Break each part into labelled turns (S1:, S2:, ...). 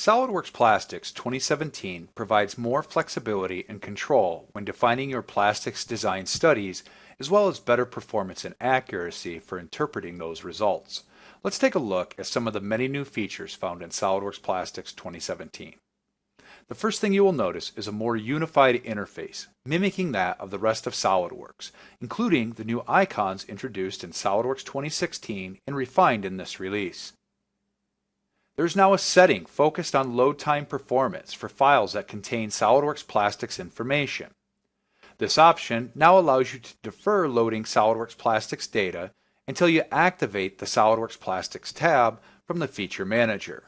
S1: SOLIDWORKS Plastics 2017 provides more flexibility and control when defining your plastics design studies, as well as better performance and accuracy for interpreting those results. Let's take a look at some of the many new features found in SOLIDWORKS Plastics 2017. The first thing you will notice is a more unified interface, mimicking that of the rest of SOLIDWORKS, including the new icons introduced in SOLIDWORKS 2016 and refined in this release. There's now a setting focused on load time performance for files that contain SOLIDWORKS Plastics information. This option now allows you to defer loading SOLIDWORKS Plastics data until you activate the SOLIDWORKS Plastics tab from the Feature Manager.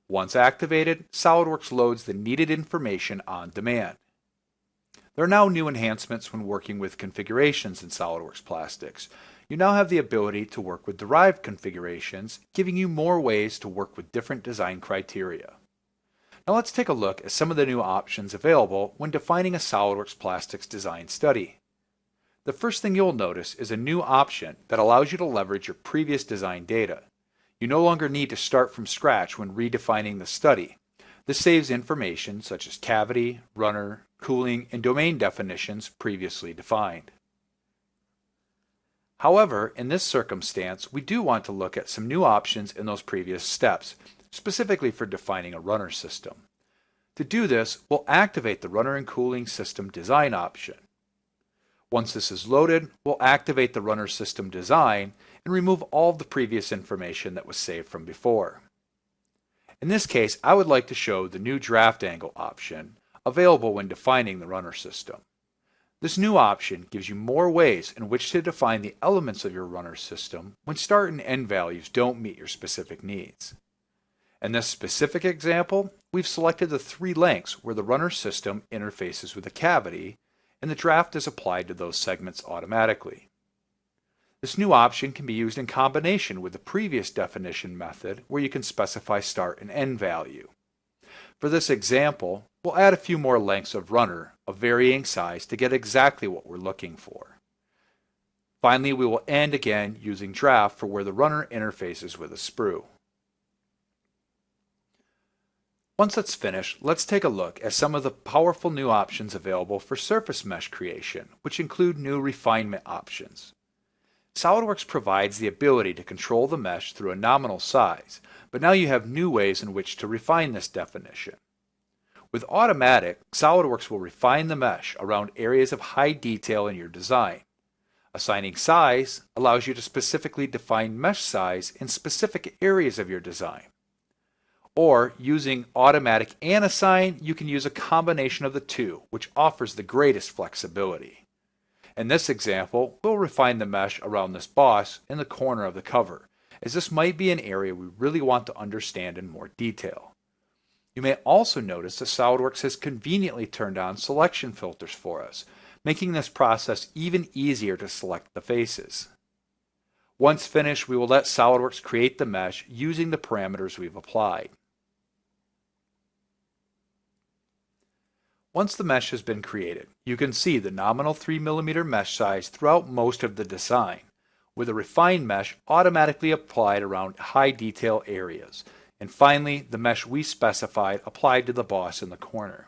S1: Once activated, SOLIDWORKS loads the needed information on demand. There are now new enhancements when working with configurations in SOLIDWORKS Plastics. You now have the ability to work with derived configurations, giving you more ways to work with different design criteria. Now let's take a look at some of the new options available when defining a SOLIDWORKS Plastics design study. The first thing you'll notice is a new option that allows you to leverage your previous design data. You no longer need to start from scratch when redefining the study. This saves information such as cavity, runner, cooling, and domain definitions previously defined. However, in this circumstance, we do want to look at some new options in those previous steps, specifically for defining a runner system. To do this, we'll activate the runner and cooling system design option. Once this is loaded, we'll activate the runner system design and remove all of the previous information that was saved from before. In this case, I would like to show the new draft angle option available when defining the runner system. This new option gives you more ways in which to define the elements of your runner system when start and end values don't meet your specific needs. In this specific example, we've selected the three lengths where the runner system interfaces with a cavity, and the draft is applied to those segments automatically. This new option can be used in combination with the previous definition method where you can specify start and end value. For this example, we'll add a few more lengths of runner of varying size to get exactly what we're looking for. Finally, we will end again using draft for where the runner interfaces with a sprue. Once that's finished, let's take a look at some of the powerful new options available for surface mesh creation, which include new refinement options. SOLIDWORKS provides the ability to control the mesh through a nominal size, but now you have new ways in which to refine this definition. With Automatic, SOLIDWORKS will refine the mesh around areas of high detail in your design. Assigning size allows you to specifically define mesh size in specific areas of your design. Or using Automatic and Assign, you can use a combination of the two, which offers the greatest flexibility. In this example, we'll refine the mesh around this boss in the corner of the cover, as this might be an area we really want to understand in more detail. You may also notice that SOLIDWORKS has conveniently turned on selection filters for us, making this process even easier to select the faces. Once finished, we will let SOLIDWORKS create the mesh using the parameters we've applied. Once the mesh has been created, you can see the nominal 3mm mesh size throughout most of the design, with a refined mesh automatically applied around high detail areas, and finally the mesh we specified applied to the boss in the corner.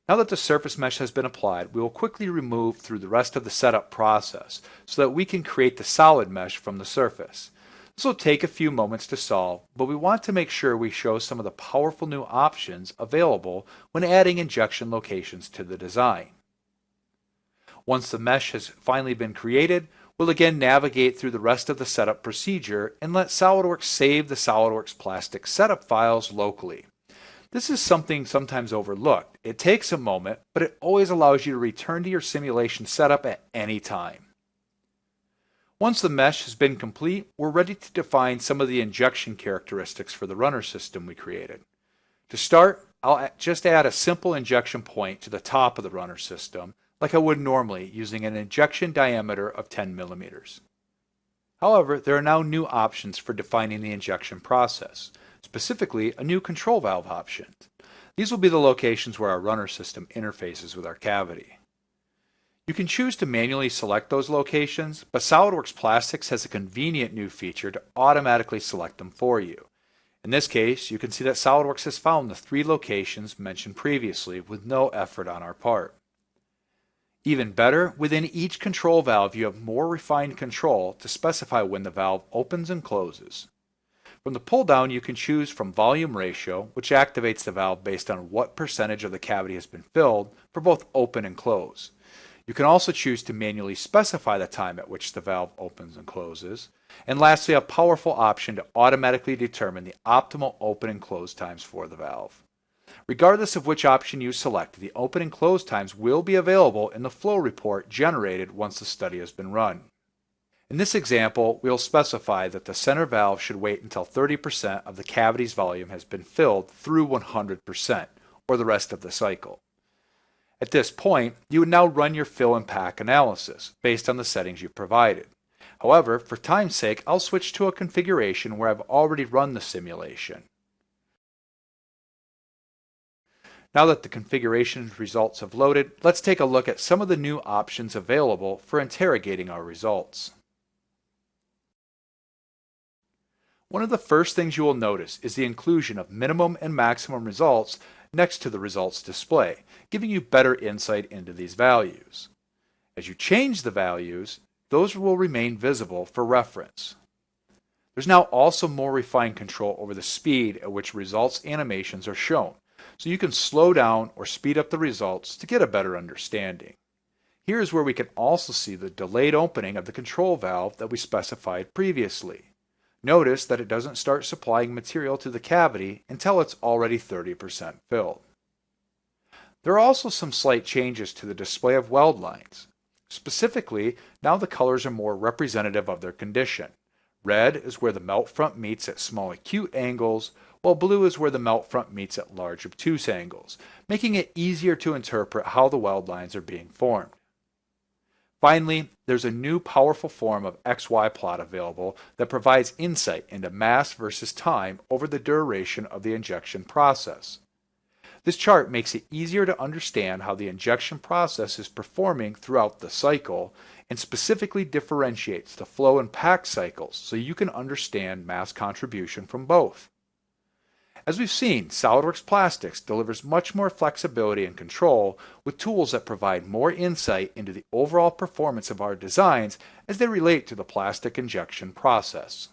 S1: Now that the surface mesh has been applied, we will quickly remove through the rest of the setup process so that we can create the solid mesh from the surface. This will take a few moments to solve, but we want to make sure we show some of the powerful new options available when adding injection locations to the design. Once the mesh has finally been created, we'll again navigate through the rest of the setup procedure and let SOLIDWORKS save the SOLIDWORKS plastic setup files locally. This is something sometimes overlooked. It takes a moment, but it always allows you to return to your simulation setup at any time. Once the mesh has been complete, we're ready to define some of the injection characteristics for the runner system we created. To start, I'll just add a simple injection point to the top of the runner system, like I would normally using an injection diameter of 10 millimeters. However, there are now new options for defining the injection process, specifically a new control valve option. These will be the locations where our runner system interfaces with our cavity. You can choose to manually select those locations, but SOLIDWORKS Plastics has a convenient new feature to automatically select them for you. In this case, you can see that SOLIDWORKS has found the 3 locations mentioned previously with no effort on our part. Even better, within each control valve you have more refined control to specify when the valve opens and closes. From the pull down you can choose from volume ratio, which activates the valve based on what percentage of the cavity has been filled for both open and close. You can also choose to manually specify the time at which the valve opens and closes. And lastly, a powerful option to automatically determine the optimal open and close times for the valve. Regardless of which option you select, the open and close times will be available in the flow report generated once the study has been run. In this example, we'll specify that the center valve should wait until 30% of the cavity's volume has been filled through 100%, or the rest of the cycle. At this point, you would now run your fill and pack analysis based on the settings you've provided. However, for time's sake, I'll switch to a configuration where I've already run the simulation. Now that the configuration results have loaded, let's take a look at some of the new options available for interrogating our results. One of the first things you will notice is the inclusion of minimum and maximum results next to the results display, giving you better insight into these values. As you change the values, those will remain visible for reference. There's now also more refined control over the speed at which results animations are shown, so you can slow down or speed up the results to get a better understanding. Here is where we can also see the delayed opening of the control valve that we specified previously. Notice that it doesn't start supplying material to the cavity until it's already 30% filled. There are also some slight changes to the display of weld lines. Specifically, now the colors are more representative of their condition. Red is where the melt front meets at small acute angles, while blue is where the melt front meets at large obtuse angles, making it easier to interpret how the weld lines are being formed. Finally, there's a new powerful form of XY plot available that provides insight into mass versus time over the duration of the injection process. This chart makes it easier to understand how the injection process is performing throughout the cycle and specifically differentiates the flow and pack cycles so you can understand mass contribution from both. As we've seen, SOLIDWORKS Plastics delivers much more flexibility and control with tools that provide more insight into the overall performance of our designs as they relate to the plastic injection process.